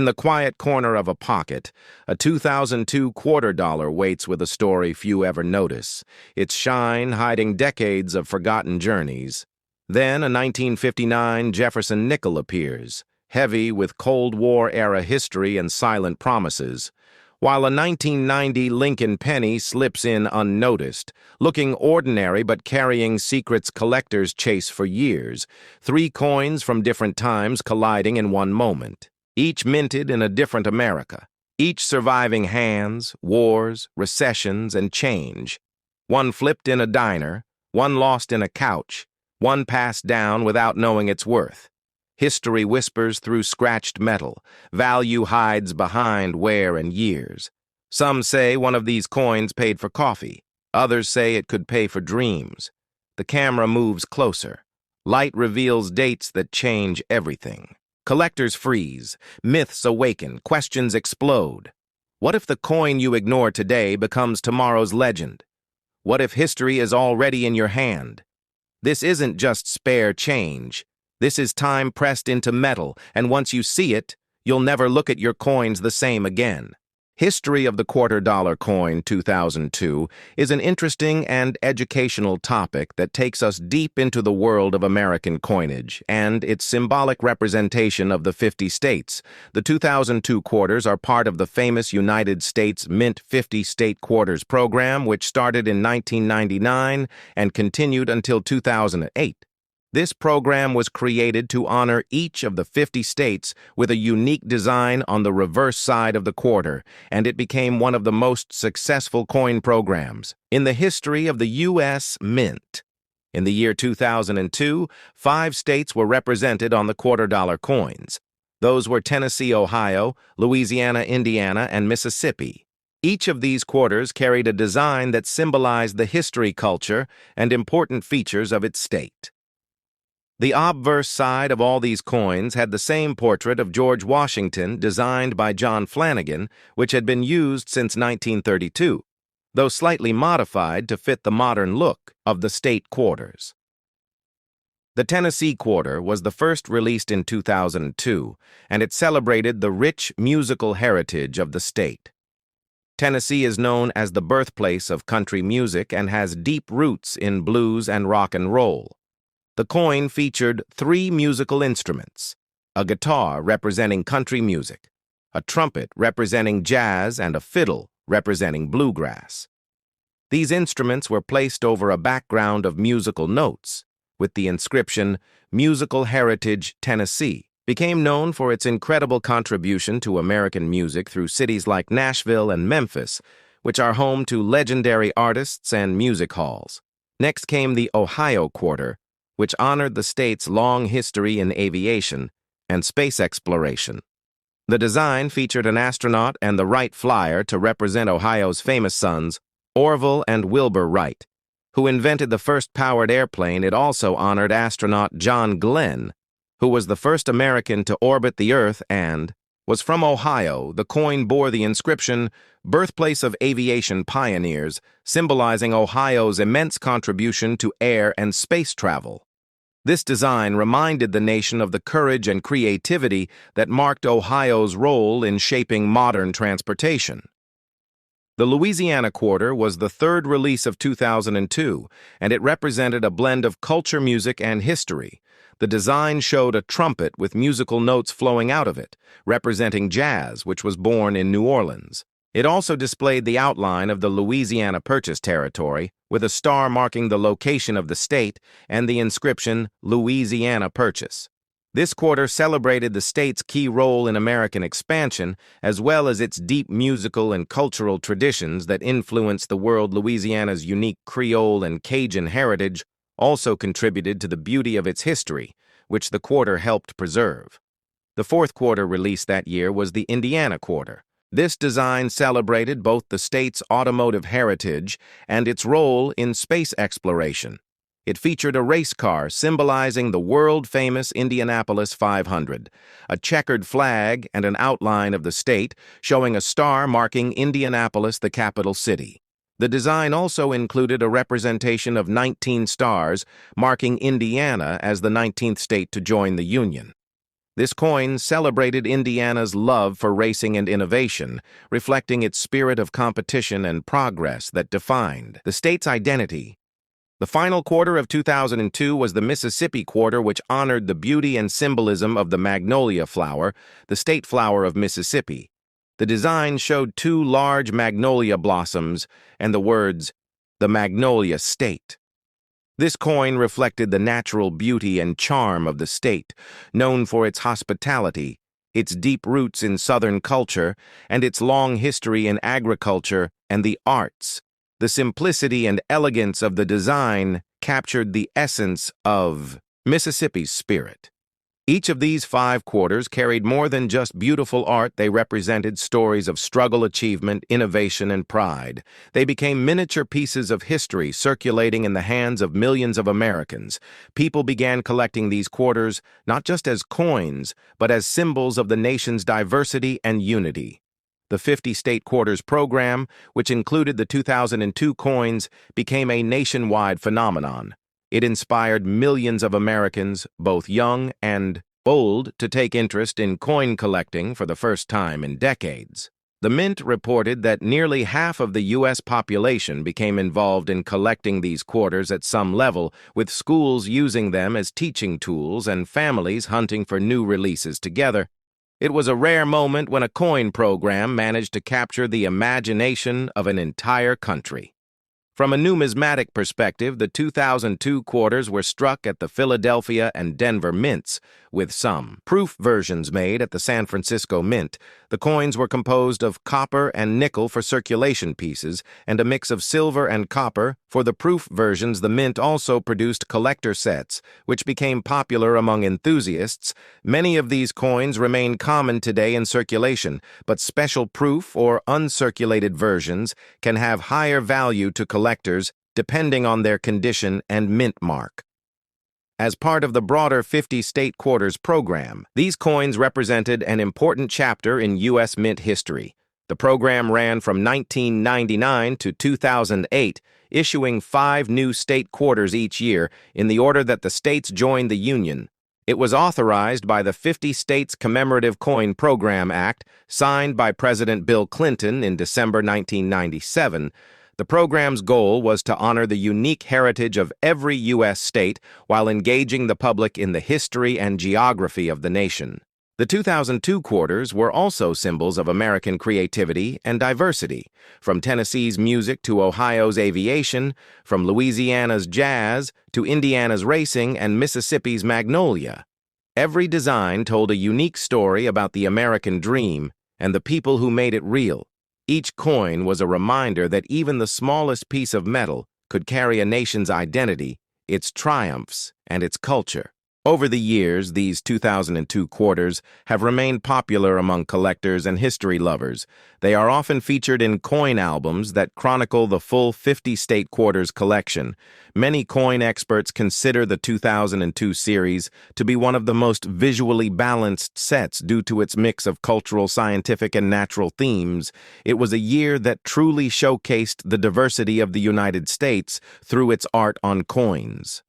In the quiet corner of a pocket, a 2002 quarter dollar waits with a story few ever notice, its shine hiding decades of forgotten journeys. Then a 1959 Jefferson Nickel appears, heavy with Cold War-era history and silent promises, while a 1990 Lincoln penny slips in unnoticed, looking ordinary but carrying secrets collectors chase for years, three coins from different times colliding in one moment. Each minted in a different America, each surviving hands, wars, recessions, and change. One flipped in a diner, one lost in a couch, one passed down without knowing its worth. History whispers through scratched metal, value hides behind wear and years. Some say one of these coins paid for coffee, others say it could pay for dreams. The camera moves closer. Light reveals dates that change everything. Collectors freeze, myths awaken, questions explode. What if the coin you ignore today becomes tomorrow's legend? What if history is already in your hand? This isn't just spare change. This is time pressed into metal, and once you see it, you'll never look at your coins the same again. History of the quarter dollar coin 2002 is an interesting and educational topic that takes us deep into the world of American coinage and its symbolic representation of the 50 states. The 2002 quarters are part of the famous United States Mint 50 State Quarters program, which started in 1999 and continued until 2008. This program was created to honor each of the 50 states with a unique design on the reverse side of the quarter, and it became one of the most successful coin programs in the history of the U.S. Mint. In the year 2002, 5 states were represented on the quarter dollar coins. Those were Tennessee, Ohio, Louisiana, Indiana, and Mississippi. Each of these quarters carried a design that symbolized the history, culture, and important features of its state. The obverse side of all these coins had the same portrait of George Washington designed by John Flanagan, which had been used since 1932, though slightly modified to fit the modern look of the state quarters. The Tennessee quarter was the first released in 2002, and it celebrated the rich musical heritage of the state. Tennessee is known as the birthplace of country music and has deep roots in blues and rock and roll. The coin featured 3 musical instruments: a guitar representing country music, a trumpet representing jazz, and a fiddle representing bluegrass. These instruments were placed over a background of musical notes, with the inscription, "Musical Heritage, Tennessee." Became known for its incredible contribution to American music through cities like Nashville and Memphis, which are home to legendary artists and music halls. Next came the Ohio quarter, which honored the state's long history in aviation and space exploration. The design featured an astronaut and the Wright Flyer to represent Ohio's famous sons, Orville and Wilbur Wright, who invented the first powered airplane. It also honored astronaut John Glenn, who was the first American to orbit the Earth and was from Ohio. The coin bore the inscription, "Birthplace of Aviation Pioneers," symbolizing Ohio's immense contribution to air and space travel. This design reminded the nation of the courage and creativity that marked Ohio's role in shaping modern transportation. The Louisiana quarter was the third release of 2002, and it represented a blend of culture, music, and history. The design showed a trumpet with musical notes flowing out of it, representing jazz, which was born in New Orleans. It also displayed the outline of the Louisiana Purchase territory, with a star marking the location of the state and the inscription, "Louisiana Purchase." This quarter celebrated the state's key role in American expansion, as well as its deep musical and cultural traditions that influenced the world. Louisiana's unique Creole and Cajun heritage also contributed to the beauty of its history, which the quarter helped preserve. The fourth quarter released that year was the Indiana quarter. This design celebrated both the state's automotive heritage and its role in space exploration. It featured a race car symbolizing the world-famous Indianapolis 500, a checkered flag, and an outline of the state, showing a star marking Indianapolis, the capital city. The design also included a representation of 19 stars, marking Indiana as the 19th state to join the Union. This coin celebrated Indiana's love for racing and innovation, reflecting its spirit of competition and progress that defined the state's identity. The final quarter of 2002 was the Mississippi quarter, which honored the beauty and symbolism of the magnolia flower, the state flower of Mississippi. The design showed two large magnolia blossoms and the words, "The Magnolia State." This coin reflected the natural beauty and charm of the state, known for its hospitality, its deep roots in Southern culture, and its long history in agriculture and the arts. The simplicity and elegance of the design captured the essence of Mississippi's spirit. Each of these 5 quarters carried more than just beautiful art. They represented stories of struggle, achievement, innovation, and pride. They became miniature pieces of history circulating in the hands of millions of Americans. People began collecting these quarters not just as coins, but as symbols of the nation's diversity and unity. The 50 State Quarters program, which included the 2002 coins, became a nationwide phenomenon. It inspired millions of Americans, both young and old, to take interest in coin collecting for the first time in decades. The Mint reported that nearly half of the U.S. population became involved in collecting these quarters at some level, with schools using them as teaching tools and families hunting for new releases together. It was a rare moment when a coin program managed to capture the imagination of an entire country. From a numismatic perspective, the 2002 quarters were struck at the Philadelphia and Denver mints, with some proof versions made at the San Francisco Mint. The coins were composed of copper and nickel for circulation pieces, and a mix of silver and copper. For the proof versions, the Mint also produced collector sets, which became popular among enthusiasts. Many of these coins remain common today in circulation, but special proof or uncirculated versions can have higher value to collectors depending on their condition and mint mark. As part of the broader 50 State Quarters program, these coins represented an important chapter in U.S. Mint history. The program ran from 1999 to 2008, issuing 5 new state quarters each year in the order that the states joined the Union. It was authorized by the 50 States Commemorative Coin Program Act, signed by President Bill Clinton in December 1997. The program's goal was to honor the unique heritage of every U.S. state while engaging the public in the history and geography of the nation. The 2002 quarters were also symbols of American creativity and diversity, from Tennessee's music to Ohio's aviation, from Louisiana's jazz to Indiana's racing and Mississippi's magnolia. Every design told a unique story about the American dream and the people who made it real. Each coin was a reminder that even the smallest piece of metal could carry a nation's identity, its triumphs, and its culture. Over the years, these 2002 quarters have remained popular among collectors and history lovers. They are often featured in coin albums that chronicle the full 50 State Quarters collection. Many coin experts consider the 2002 series to be one of the most visually balanced sets due to its mix of cultural, scientific, and natural themes. It was a year that truly showcased the diversity of the United States through its art on coins.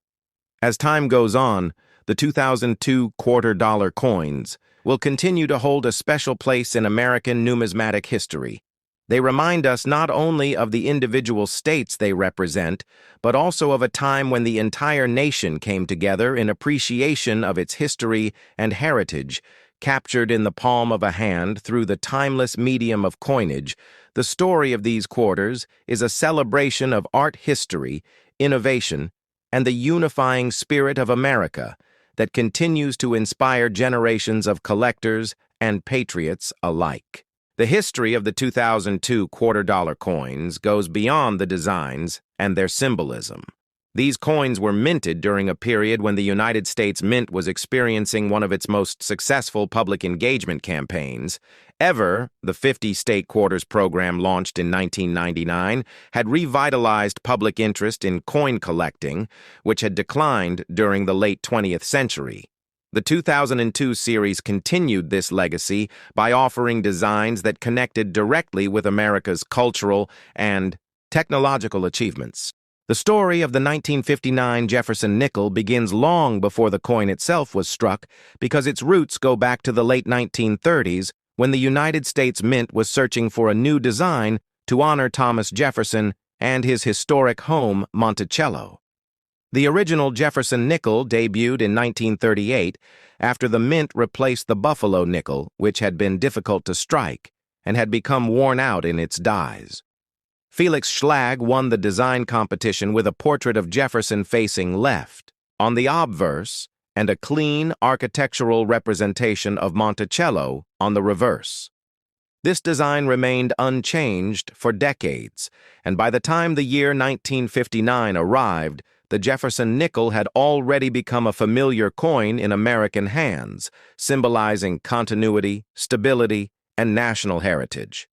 As time goes on, the 2002 quarter-dollar coins will continue to hold a special place in American numismatic history. They remind us not only of the individual states they represent, but also of a time when the entire nation came together in appreciation of its history and heritage, captured in the palm of a hand through the timeless medium of coinage. The story of these quarters is a celebration of art history, innovation, and the unifying spirit of America that continues to inspire generations of collectors and patriots alike. The history of the 2002 quarter-dollar coins goes beyond the designs and their symbolism. These coins were minted during a period when the United States Mint was experiencing one of its most successful public engagement campaigns ever. The 50 State Quarters program, launched in 1999, had revitalized public interest in coin collecting, which had declined during the late 20th century. The 2002 series continued this legacy by offering designs that connected directly with America's cultural and technological achievements. The story of the 1959 Jefferson nickel begins long before the coin itself was struck because its roots go back to the late 1930s when the United States Mint was searching for a new design to honor Thomas Jefferson and his historic home, Monticello. The original Jefferson nickel debuted in 1938 after the mint replaced the Buffalo nickel, which had been difficult to strike and had become worn out in its dies. Felix Schlag won the design competition with a portrait of Jefferson facing left on the obverse and a clean architectural representation of Monticello on the reverse. This design remained unchanged for decades, and by the time the year 1959 arrived, the Jefferson nickel had already become a familiar coin in American hands, symbolizing continuity, stability, and national heritage.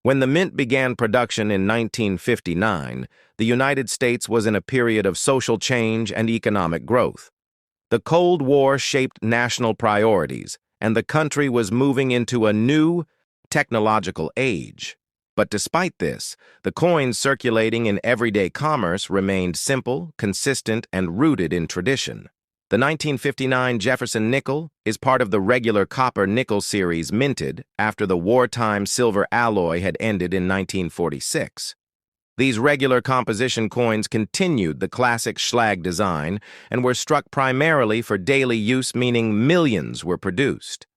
When the mint began production in 1959, the United States was in a period of social change and economic growth. The Cold War shaped national priorities, and the country was moving into a new technological age. But despite this, the coins circulating in everyday commerce remained simple, consistent, and rooted in tradition. The 1959 Jefferson nickel is part of the regular copper-nickel series minted after the wartime silver alloy had ended in 1946. These regular composition coins continued the classic Schlag design and were struck primarily for daily use, meaning millions were produced.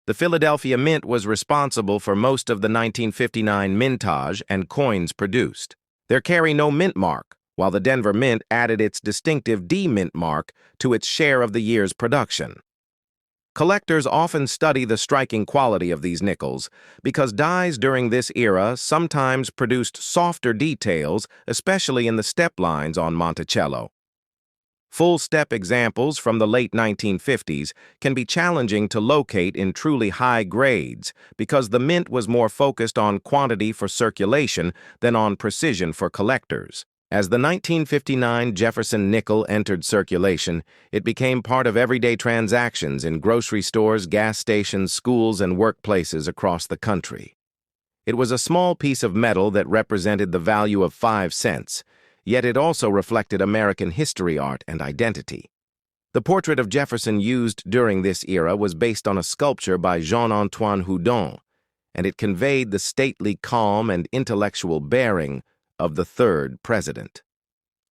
The Philadelphia Mint was responsible for most of the 1959 mintage and coins produced. There carry no mint mark, while the Denver Mint added its distinctive D-Mint mark to its share of the year's production. Collectors often study the striking quality of these nickels because dies during this era sometimes produced softer details, especially in the step lines on Monticello. Full-step examples from the late 1950s can be challenging to locate in truly high grades because the mint was more focused on quantity for circulation than on precision for collectors. As the 1959 Jefferson nickel entered circulation, it became part of everyday transactions in grocery stores, gas stations, schools, and workplaces across the country. It was a small piece of metal that represented the value of 5 cents, yet it also reflected American history, art, and identity. The portrait of Jefferson used during this era was based on a sculpture by Jean-Antoine Houdon, and it conveyed the stately calm and intellectual bearing of the third president.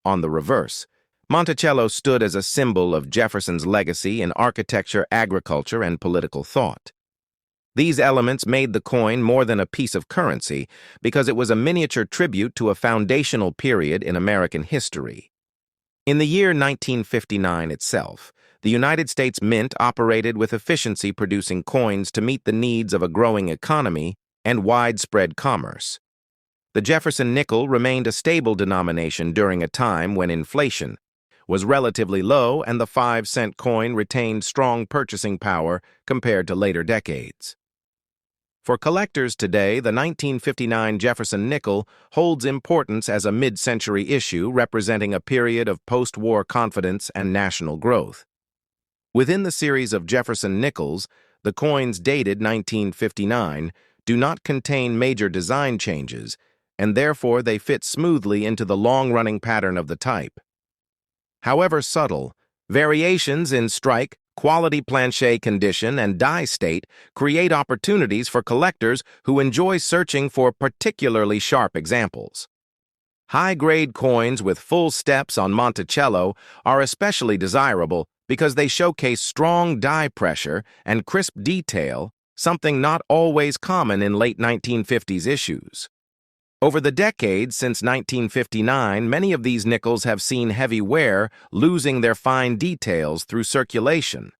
On the reverse, Monticello stood as a symbol of Jefferson's legacy in architecture, agriculture, and political thought. These elements made the coin more than a piece of currency because it was a miniature tribute to a foundational period in American history. In the year 1959 itself, the United States Mint operated with efficiency, producing coins to meet the needs of a growing economy and widespread commerce. The Jefferson nickel remained a stable denomination during a time when inflation was relatively low and the 5-cent coin retained strong purchasing power compared to later decades. For collectors today, the 1959 Jefferson nickel holds importance as a mid-century issue representing a period of post-war confidence and national growth. Within the series of Jefferson nickels, the coins dated 1959 do not contain major design changes, and therefore they fit smoothly into the long-running pattern of the type. However subtle, variations in strike, quality planche condition, and die state create opportunities for collectors who enjoy searching for particularly sharp examples. High-grade coins with full steps on Monticello are especially desirable because they showcase strong die pressure and crisp detail, something not always common in late 1950s issues. Over the decades since 1959, many of these nickels have seen heavy wear, losing their fine details through circulation.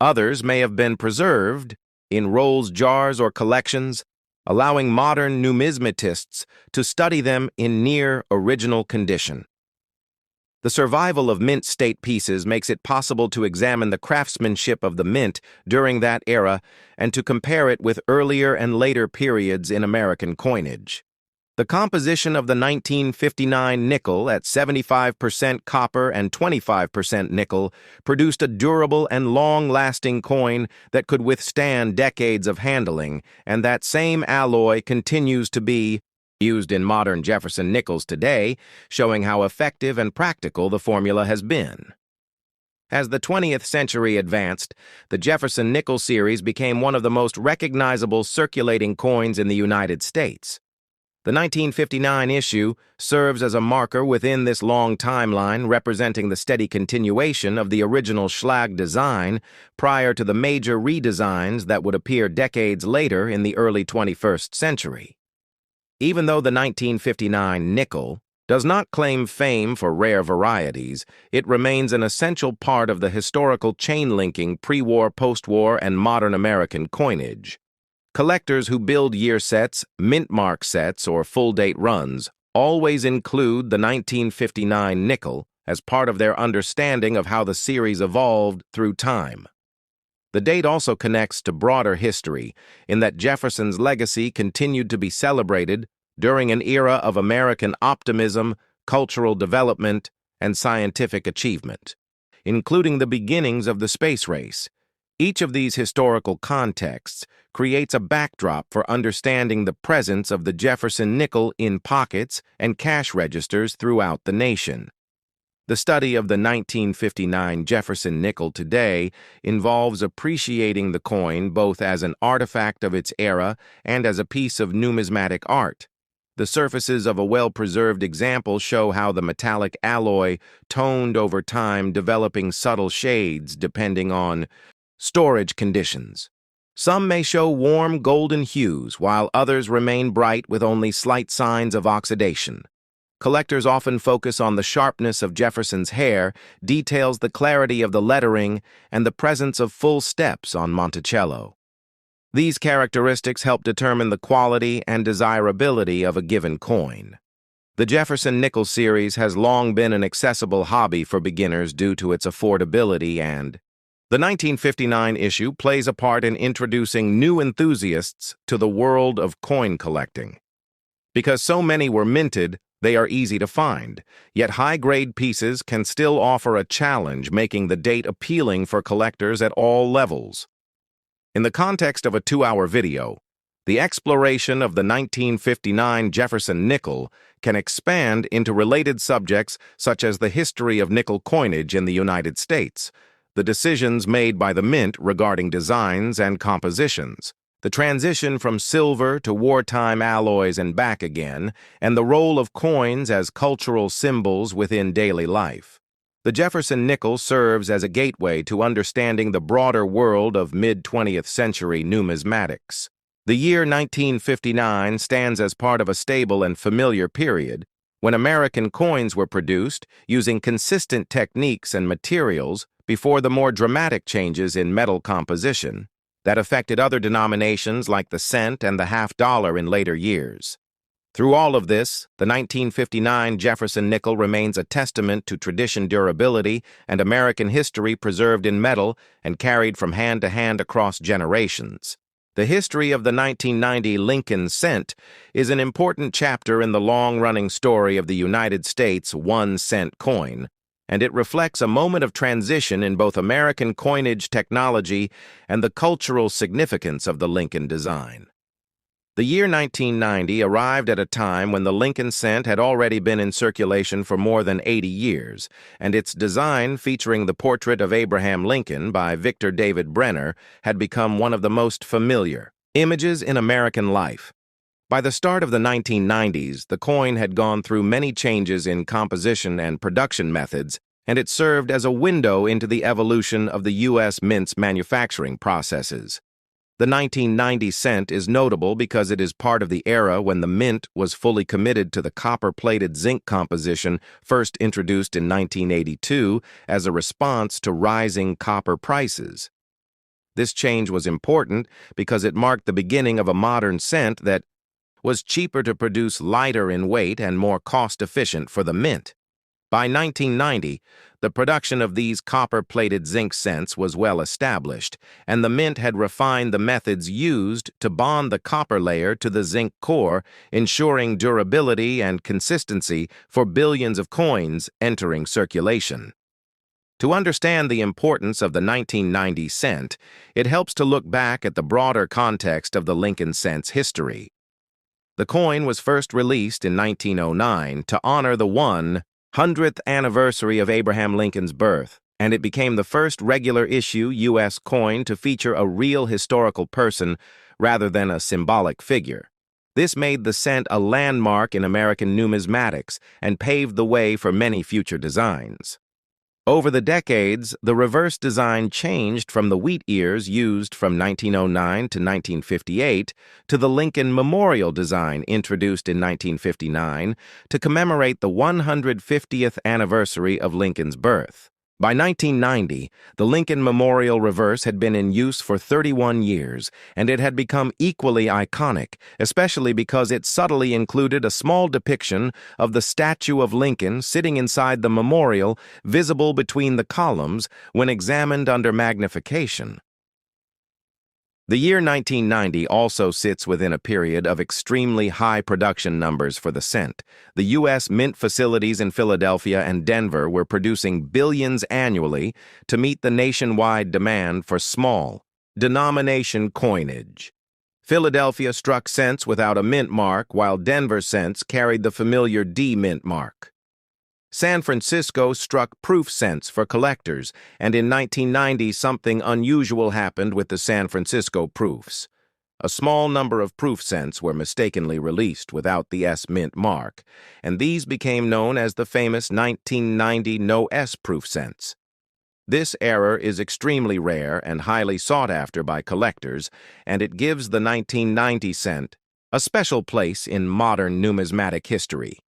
Others may have been preserved in rolls, jars, or collections, allowing modern numismatists to study them in near original condition. The survival of mint state pieces makes it possible to examine the craftsmanship of the mint during that era and to compare it with earlier and later periods in American coinage. The composition of the 1959 nickel at 75% copper and 25% nickel produced a durable and long-lasting coin that could withstand decades of handling, and that same alloy continues to be used in modern Jefferson nickels today, showing how effective and practical the formula has been. As the 20th century advanced, the Jefferson Nickel series became one of the most recognizable circulating coins in the United States. The 1959 issue serves as a marker within this long timeline, representing the steady continuation of the original Schlag design prior to the major redesigns that would appear decades later in the early 21st century. Even though the 1959 nickel does not claim fame for rare varieties, it remains an essential part of the historical chain-linking pre-war, post-war, and modern American coinage. Collectors who build year sets, mint mark sets, or full-date runs always include the 1959 nickel as part of their understanding of how the series evolved through time. The date also connects to broader history in that Jefferson's legacy continued to be celebrated during an era of American optimism, cultural development, and scientific achievement, including the beginnings of the space race. Each of these historical contexts creates a backdrop for understanding the presence of the Jefferson nickel in pockets and cash registers throughout the nation. The study of the 1959 Jefferson nickel today involves appreciating the coin both as an artifact of its era and as a piece of numismatic art. The surfaces of a well-preserved example show how the metallic alloy toned over time, developing subtle shades depending on storage conditions. Some may show warm golden hues, while others remain bright with only slight signs of oxidation. Collectors often focus on the sharpness of Jefferson's hair, details the clarity of the lettering, and the presence of full steps on Monticello. These characteristics help determine the quality and desirability of a given coin. The Jefferson Nickel series has long been an accessible hobby for beginners due to its affordability, and the 1959 issue plays a part in introducing new enthusiasts to the world of coin collecting. Because so many were minted, they are easy to find, yet high-grade pieces can still offer a challenge, making the date appealing for collectors at all levels. In the context of a 2-hour video, the exploration of the 1959 Jefferson nickel can expand into related subjects such as the history of nickel coinage in the United States, the decisions made by the mint regarding designs and compositions, the transition from silver to wartime alloys and back again, and the role of coins as cultural symbols within daily life. The Jefferson nickel serves as a gateway to understanding the broader world of mid-20th century numismatics. The year 1959 stands as part of a stable and familiar period when American coins were produced using consistent techniques and materials before the more dramatic changes in metal composition that affected other denominations like the cent and the half-dollar in later years. Through all of this, the 1959 Jefferson nickel remains a testament to tradition, durability, and American history preserved in metal and carried from hand to hand across generations. The history of the 1990 Lincoln cent is an important chapter in the long-running story of the United States 1-cent coin, and it reflects a moment of transition in both American coinage technology and the cultural significance of the Lincoln design. The year 1990 arrived at a time when the Lincoln cent had already been in circulation for more than 80 years, and its design, featuring the portrait of Abraham Lincoln by Victor David Brenner, had become one of the most familiar images in American life. By the start of the 1990s, the coin had gone through many changes in composition and production methods, and it served as a window into the evolution of the U.S. mint's manufacturing processes. The 1990 cent is notable because it is part of the era when the mint was fully committed to the copper-plated zinc composition first introduced in 1982 as a response to rising copper prices. This change was important because it marked the beginning of a modern cent that was cheaper to produce, lighter in weight, and more cost-efficient for the mint. By 1990, the production of these copper-plated zinc cents was well established, and the mint had refined the methods used to bond the copper layer to the zinc core, ensuring durability and consistency for billions of coins entering circulation. To understand the importance of the 1990 cent, it helps to look back at the broader context of the Lincoln cent's history. The coin was first released in 1909 to honor the 100th anniversary of Abraham Lincoln's birth, and it became the first regular issue U.S. coin to feature a real historical person rather than a symbolic figure. This made the cent a landmark in American numismatics and paved the way for many future designs. Over the decades, the reverse design changed from the wheat ears used from 1909 to 1958 to the Lincoln Memorial design introduced in 1959 to commemorate the 150th anniversary of Lincoln's birth. By 1990, the Lincoln Memorial reverse had been in use for 31 years, and it had become equally iconic, especially because it subtly included a small depiction of the statue of Lincoln sitting inside the memorial, visible between the columns when examined under magnification. The year 1990 also sits within a period of extremely high production numbers for the cent. The U.S. mint facilities in Philadelphia and Denver were producing billions annually to meet the nationwide demand for small denomination coinage. Philadelphia struck cents without a mint mark, while Denver cents carried the familiar D-mint mark. San Francisco struck proof cents for collectors, and in 1990 something unusual happened with the San Francisco proofs. A small number of proof cents were mistakenly released without the S-mint mark, and these became known as the famous 1990 no-S proof cents. This error is extremely rare and highly sought after by collectors, and it gives the 1990 cent a special place in modern numismatic history.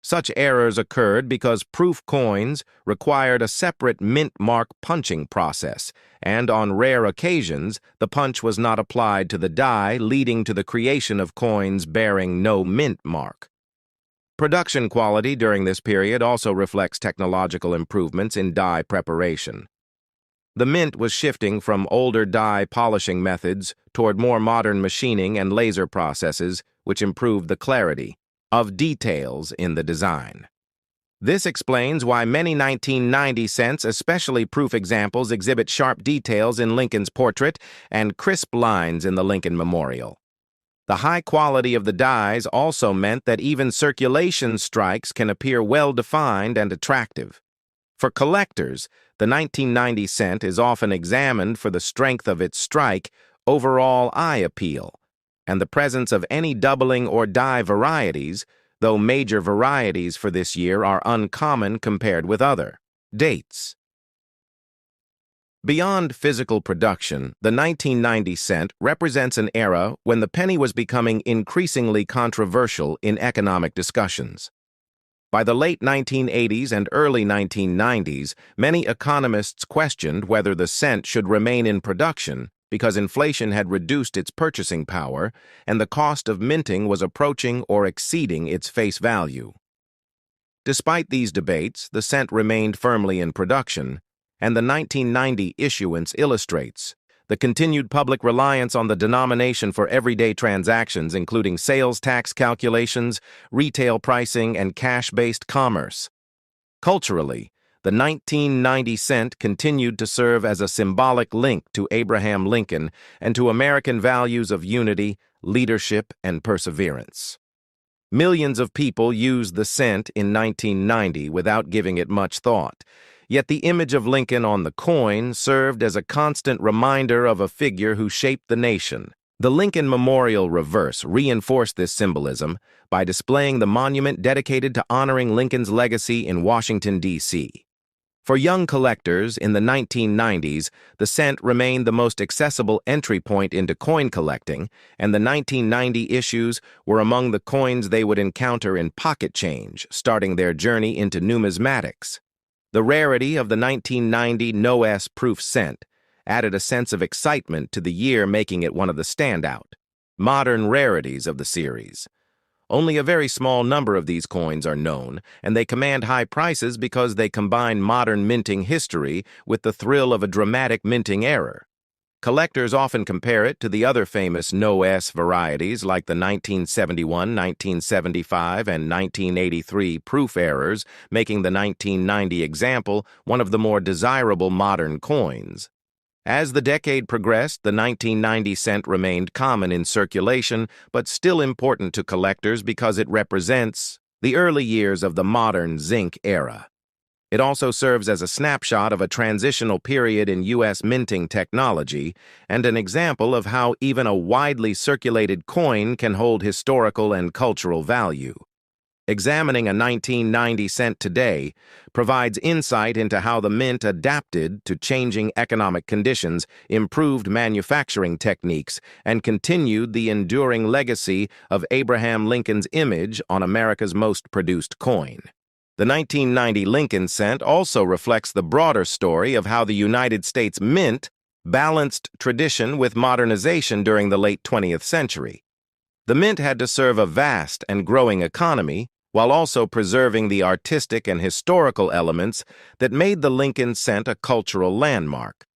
Such errors occurred because proof coins required a separate mint mark punching process, and on rare occasions, the punch was not applied to the die, leading to the creation of coins bearing no mint mark. Production quality during this period also reflects technological improvements in die preparation. The mint was shifting from older die polishing methods toward more modern machining and laser processes, which improved the clarity of details in the design. This explains why many 1990 cents, especially proof examples, exhibit sharp details in Lincoln's portrait and crisp lines in the Lincoln Memorial. The high quality of the dies also meant that even circulation strikes can appear well-defined and attractive. For collectors, the 1990 cent is often examined for the strength of its strike, overall eye appeal, and the presence of any doubling or die varieties, though major varieties for this year are uncommon compared with other dates. Beyond physical production, the 1990 cent represents an era when the penny was becoming increasingly controversial in economic discussions. By the late 1980s and early 1990s, many economists questioned whether the cent should remain in production because inflation had reduced its purchasing power and the cost of minting was approaching or exceeding its face value. Despite these debates, the cent remained firmly in production, and the 1990 issuance illustrates the continued public reliance on the denomination for everyday transactions, including sales tax calculations, retail pricing, and cash-based commerce. Culturally, the 1990 cent continued to serve as a symbolic link to Abraham Lincoln and to American values of unity, leadership, and perseverance. Millions of people used the cent in 1990 without giving it much thought, yet the image of Lincoln on the coin served as a constant reminder of a figure who shaped the nation. The Lincoln Memorial reverse reinforced this symbolism by displaying the monument dedicated to honoring Lincoln's legacy in Washington, D.C. For young collectors in the 1990s, the cent remained the most accessible entry point into coin collecting, and the 1990 issues were among the coins they would encounter in pocket change, starting their journey into numismatics. The rarity of the 1990 no-S proof cent added a sense of excitement to the year, making it one of the standout modern rarities of the series. Only a very small number of these coins are known, and they command high prices because they combine modern minting history with the thrill of a dramatic minting error. Collectors often compare it to the other famous no-S varieties like the 1971, 1975, and 1983 proof errors, making the 1990 example one of the more desirable modern coins. As the decade progressed, the 1990 cent remained common in circulation, but still important to collectors because it represents the early years of the modern zinc era. It also serves as a snapshot of a transitional period in U.S. minting technology and an example of how even a widely circulated coin can hold historical and cultural value. Examining a 1990 cent today provides insight into how the mint adapted to changing economic conditions, improved manufacturing techniques, and continued the enduring legacy of Abraham Lincoln's image on America's most produced coin. The 1990 Lincoln cent also reflects the broader story of how the United States Mint balanced tradition with modernization during the late 20th century. The mint had to serve a vast and growing economy while also preserving the artistic and historical elements that made the Lincoln cent a cultural landmark.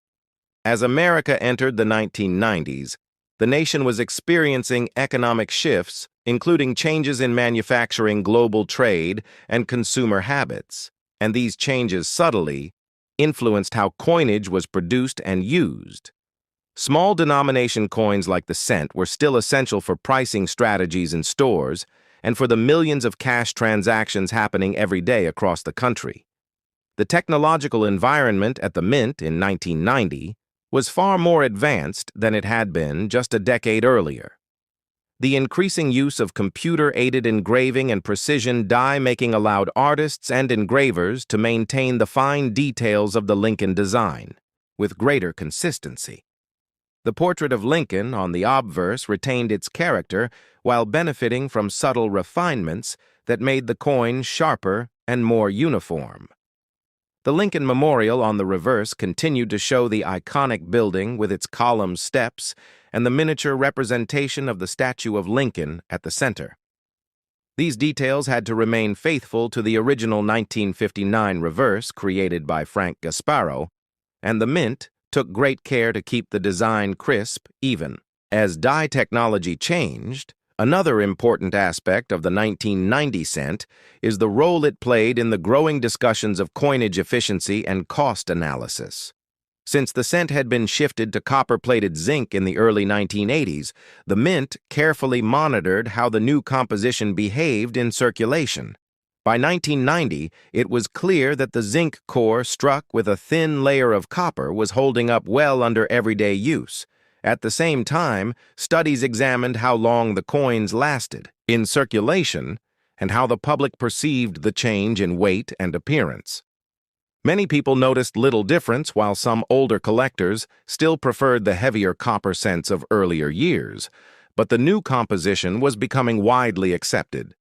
As America entered the 1990s, the nation was experiencing economic shifts, including changes in manufacturing, global trade, and consumer habits, and these changes subtly influenced how coinage was produced and used. Small denomination coins like the cent were still essential for pricing strategies in stores and for the millions of cash transactions happening every day across the country. The technological environment at the Mint in 1990 was far more advanced than it had been just a decade earlier. The increasing use of computer-aided engraving and precision die-making allowed artists and engravers to maintain the fine details of the Lincoln design with greater consistency. The portrait of Lincoln on the obverse retained its character while benefiting from subtle refinements that made the coin sharper and more uniform. The Lincoln Memorial on the reverse continued to show the iconic building with its column steps and the miniature representation of the statue of Lincoln at the center. These details had to remain faithful to the original 1959 reverse created by Frank Gasparo, and the Mint took great care to keep the design crisp, even. As die technology changed, another important aspect of the 1990 cent is the role it played in the growing discussions of coinage efficiency and cost analysis. Since the cent had been shifted to copper-plated zinc in the early 1980s, the Mint carefully monitored how the new composition behaved in circulation. By 1990, it was clear that the zinc core struck with a thin layer of copper was holding up well under everyday use. At the same time, studies examined how long the coins lasted in circulation and how the public perceived the change in weight and appearance. Many people noticed little difference, while some older collectors still preferred the heavier copper cents of earlier years, but the new composition was becoming widely accepted.